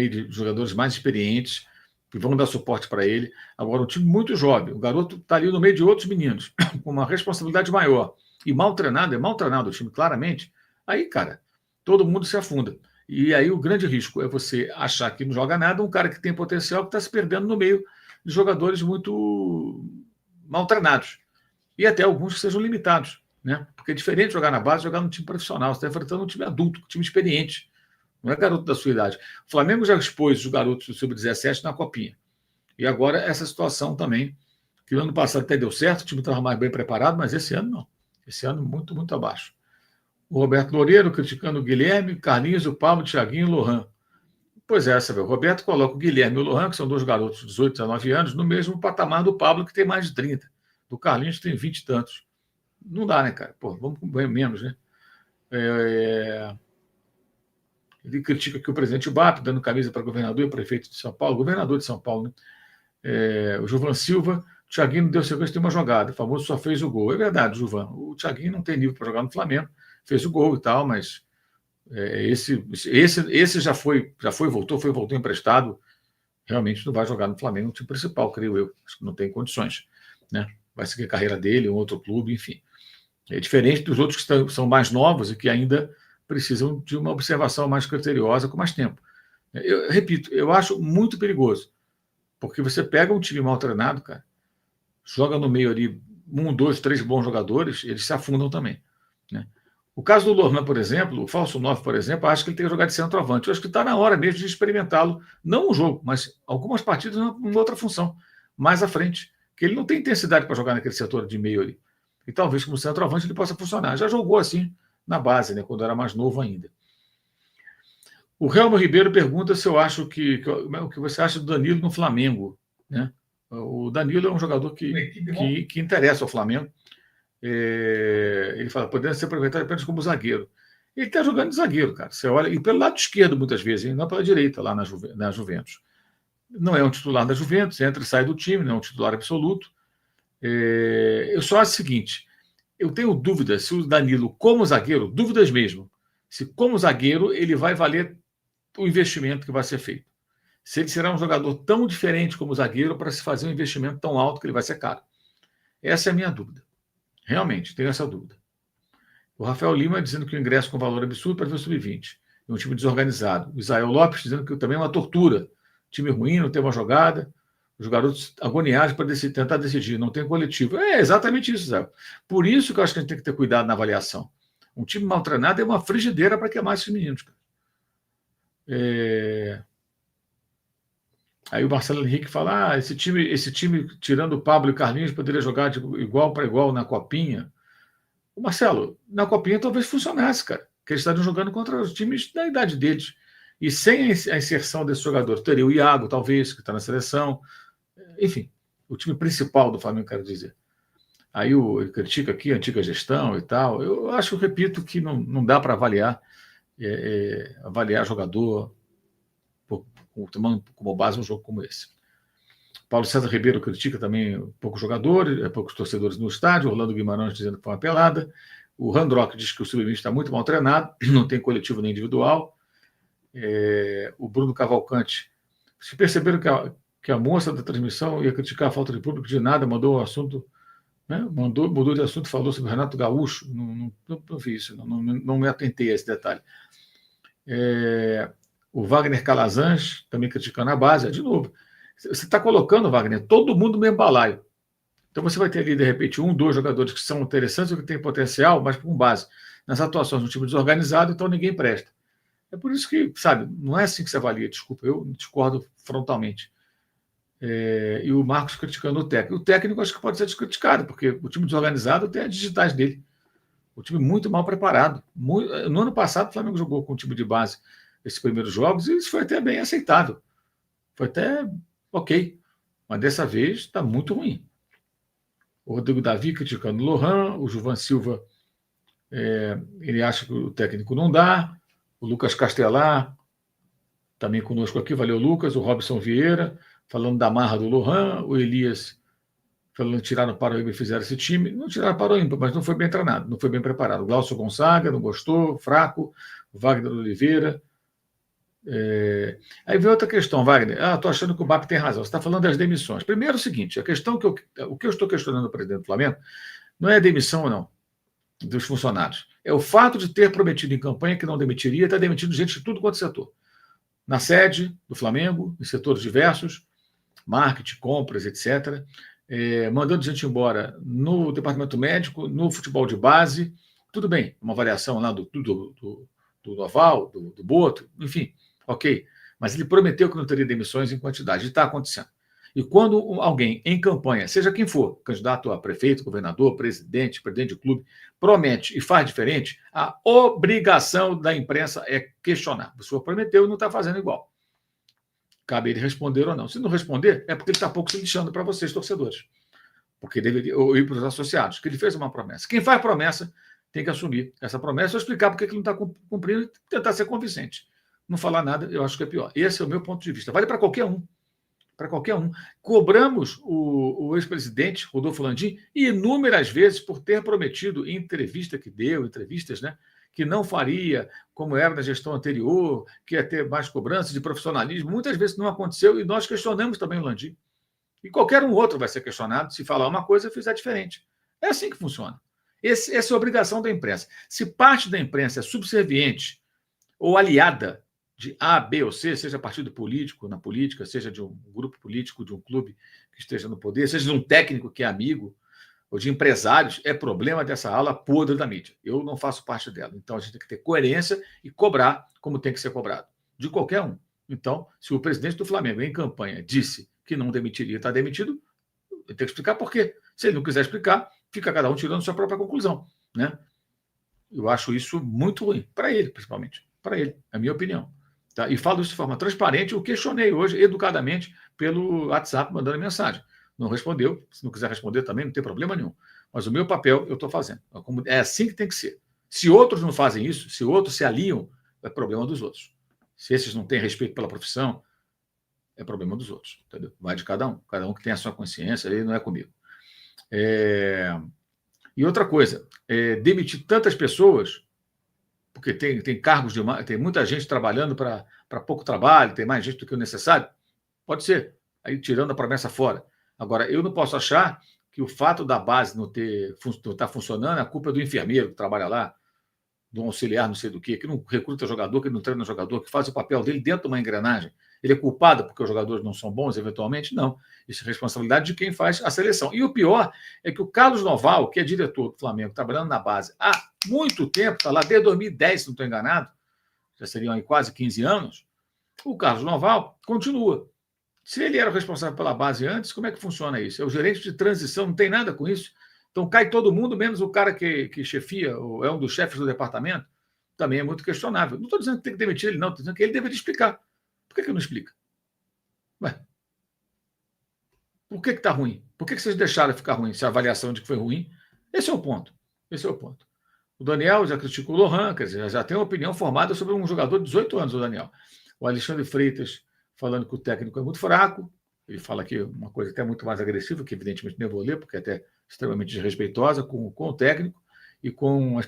de jogadores mais experientes, que vão dar suporte para ele. Agora, um time muito jovem, o garoto está ali no meio de outros meninos, com uma responsabilidade maior, e mal treinado, é mal treinado o time, claramente, aí, cara, todo mundo se afunda. E aí o grande risco é você achar que não joga nada, um cara que tem potencial que está se perdendo no meio de jogadores muito mal treinados. E até alguns que sejam limitados, né? Porque é diferente jogar na base e jogar no time profissional. Você está enfrentando um time adulto, um time experiente. Não é garoto da sua idade. O Flamengo já expôs os garotos do Sub-17 na Copinha. E agora essa situação também, que no ano passado até deu certo, o time estava mais bem preparado, mas esse ano não. Esse ano muito, muito abaixo. O Roberto Loureiro criticando o Guilherme, Carlinhos, o Pablo, o Thiaguinho e o Lohan. Pois é, sabe? O Roberto coloca o Guilherme e o Lohan, que são dois garotos de 18, 19 anos, no mesmo patamar do Pablo, que tem mais de 30. Do Carlinhos, que tem 20 e tantos. Não dá, né, cara? Pô, vamos com menos, né? Ele critica que o presidente BAP, dando camisa para governador e prefeito de São Paulo, governador de São Paulo, né? O Gilvan Silva, o Thiaguinho não deu sequência de uma jogada, o famoso só fez o gol. É verdade, Gilvan, o Thiaguinho não tem nível para jogar no Flamengo, fez o gol e tal, mas esse já foi, voltou emprestado, realmente não vai jogar no Flamengo, no time principal, creio eu, acho que não tem condições, né? Vai seguir a carreira dele, um outro clube, enfim. É diferente dos outros que são mais novos e que ainda precisam de uma observação mais criteriosa com mais tempo. Eu repito, eu acho muito perigoso, porque você pega um time mal treinado, cara, joga no meio ali 1, 2, 3 bons jogadores, eles se afundam também, né? O caso do Lornan, por exemplo, o falso 9, por exemplo, acho que ele tem que jogar de centroavante. Eu acho que está na hora mesmo de experimentá-lo, não um jogo, mas algumas partidas em outra função, mais à frente, que ele não tem intensidade para jogar naquele setor de meio ali. E talvez como centroavante ele possa funcionar. Já jogou assim na base, né, quando era mais novo ainda. O Helmo Ribeiro pergunta se eu acho o que você acha do Danilo no Flamengo, né? O Danilo é um jogador que interessa ao Flamengo. Ele fala, podendo ser aproveitado apenas como zagueiro. Ele está jogando de zagueiro, cara. Você olha, e pelo lado esquerdo, muitas vezes, hein? Não pela direita, lá na Juventus. Não é um titular da Juventus, entra e sai do time, não é um titular absoluto. Eu só acho o seguinte: eu tenho dúvidas se o Danilo, como zagueiro, dúvidas mesmo, se como zagueiro ele vai valer o investimento que vai ser feito. Se ele será um jogador tão diferente como zagueiro para se fazer um investimento tão alto que ele vai ser caro. Essa é a minha dúvida. Realmente, tenho essa dúvida. O Rafael Lima dizendo que o ingresso com valor absurdo para ver o Sub-20. É um time desorganizado. O Israel Lopes dizendo que também é uma tortura. Time ruim, não tem uma jogada. Os garotos agoniados para tentar decidir, não tem coletivo. É exatamente isso, Zé. Por isso que eu acho que a gente tem que ter cuidado na avaliação. Um time mal treinado é uma frigideira para queimar esses meninos. Aí o Marcelo Henrique fala: esse time, tirando o Pablo e o Carlinhos, poderia jogar de igual para igual na Copinha. O Marcelo, na Copinha talvez funcionasse, cara, porque eles estariam jogando contra os times da idade deles. E sem a inserção desse jogador, teria o Iago, talvez, que está na seleção. Enfim, o time principal do Flamengo, quero dizer. Aí ele critica aqui a antiga gestão e tal. Eu acho, repito, que não dá para avaliar jogador tomando como base um jogo como esse. Paulo César Ribeiro critica também poucos jogadores, poucos torcedores no estádio. Orlando Guimarães dizendo que foi uma pelada. O Randrock diz que o Sub-20 está muito mal treinado, não tem coletivo nem individual. O Bruno Cavalcante. Se perceberam que a moça da transmissão ia criticar a falta de público de nada, mandou o assunto, né? Mudou de assunto, falou sobre o Renato Gaúcho. Não vi isso, não me atentei a esse detalhe. O Wagner Calazans também criticando a base, de novo. Você está colocando, Wagner, todo mundo no mesmo balaio. Então você vai ter ali, de repente, 1, 2 jogadores que são interessantes, que têm potencial, mas com base nas atuações do time desorganizado, então ninguém presta. É por isso que, sabe, não é assim que se avalia, desculpa, eu discordo frontalmente. E o Marcos criticando o técnico. O técnico acho que pode ser descriticado, porque o time desorganizado tem as digitais dele. O time muito mal preparado. No ano passado, o Flamengo jogou com o time de base esses primeiros jogos e isso foi até bem aceitável. Foi até ok. Mas dessa vez está muito ruim. O Rodrigo Davi criticando o Lohan, o Gilvan Silva, ele acha que o técnico não dá. O Lucas Castelar, também conosco aqui, valeu Lucas. O Robson Vieira, falando da marra do Lohan. O Elias, falando que tiraram para o Paraíba e fizeram esse time. Não tiraram para o Paraíba, mas não foi bem treinado, não foi bem preparado. O Glaucio Gonçaga, não gostou, fraco. O Wagner Oliveira. Aí vem outra questão, Wagner. Estou achando que o BAP tem razão. Você está falando das demissões. Primeiro, o seguinte: a questão o que eu estou questionando do presidente do Flamengo não é a demissão ou não dos funcionários. É o fato de ter prometido em campanha que não demitiria, está demitindo gente de tudo quanto é setor. Na sede do Flamengo, em setores diversos, marketing, compras, etc. Mandando gente embora no departamento médico, no futebol de base. Tudo bem, uma variação lá do Noval, do Boto, enfim, ok. Mas ele prometeu que não teria demissões em quantidade, e está acontecendo. E quando alguém em campanha, seja quem for, candidato a prefeito, governador, presidente de clube, promete e faz diferente, a obrigação da imprensa é questionar. O senhor prometeu e não está fazendo igual. Cabe ele responder ou não. Se não responder, é porque ele está pouco se lixando para vocês, torcedores. Porque deveria ir para os associados, que ele fez uma promessa. Quem faz promessa tem que assumir essa promessa ou explicar porque ele não está cumprindo e tentar ser convincente. Não falar nada, eu acho que é pior. Esse é o meu ponto de vista. Vale para qualquer um. Para qualquer um. Cobramos o ex-presidente Rodolfo Landim inúmeras vezes por ter prometido em entrevistas, né, que não faria como era na gestão anterior, que ia ter mais cobranças de profissionalismo. Muitas vezes não aconteceu e nós questionamos também o Landim. E qualquer um outro vai ser questionado se falar uma coisa e fizer diferente. É assim que funciona. Essa é a obrigação da imprensa. Se parte da imprensa é subserviente ou aliada de A, B ou C, seja partido político na política, seja de um grupo político, de um clube que esteja no poder, seja de um técnico que é amigo, ou de empresários, é problema dessa ala podre da mídia. Eu não faço parte dela. Então, a gente tem que ter coerência e cobrar como tem que ser cobrado, de qualquer um. Então, se o presidente do Flamengo, em campanha, disse que não demitiria, está demitido, ele tem que explicar por quê. Se ele não quiser explicar, fica cada um tirando sua própria conclusão, né? Eu acho isso muito ruim, para ele, principalmente. Para ele, é a minha opinião. Tá? E falo isso de forma transparente. Eu questionei hoje, educadamente, pelo WhatsApp, mandando mensagem. Não respondeu. Se não quiser responder também, não tem problema nenhum. Mas o meu papel eu estou fazendo. É assim que tem que ser. Se outros não fazem isso, se outros se aliam, é problema dos outros. Se esses não têm respeito pela profissão, é problema dos outros. Entendeu? Vai de cada um. Cada um que tem a sua consciência, ele não é comigo. E outra coisa, demitir tantas pessoas, porque tem cargos demais, tem muita gente trabalhando para pouco trabalho, tem mais gente do que o necessário, pode ser, aí tirando a promessa fora. Agora, eu não posso achar que o fato da base não estar funcionando, a culpa é do enfermeiro que trabalha lá, do auxiliar não sei do que não recruta jogador, que não treina jogador, que faz o papel dele dentro de uma engrenagem. Ele é culpado porque os jogadores não são bons, eventualmente? Não. Isso é responsabilidade de quem faz a seleção. E o pior é que o Carlos Noval, que é diretor do Flamengo, trabalhando na base há muito tempo, está lá desde 2010, se não estou enganado, já seriam aí quase 15 anos, o Carlos Noval continua. Se ele era o responsável pela base antes, como é que funciona isso? É o gerente de transição, não tem nada com isso. Então cai todo mundo, menos o cara que chefia, ou é um dos chefes do departamento, também é muito questionável. Não estou dizendo que tem que demitir ele, não, estou dizendo que ele deveria explicar. Por que não explica? Ué, por que está ruim? Por que vocês deixaram ficar ruim se a avaliação de que foi ruim? Esse é o ponto. Esse é o ponto. O Daniel já criticou o Lohan, quer dizer, já tem uma opinião formada sobre um jogador de 18 anos, o Daniel. O Alexandre Freitas falando que o técnico é muito fraco. Ele fala aqui uma coisa até muito mais agressiva, que evidentemente nem vou ler, porque é até extremamente desrespeitosa com o técnico e com as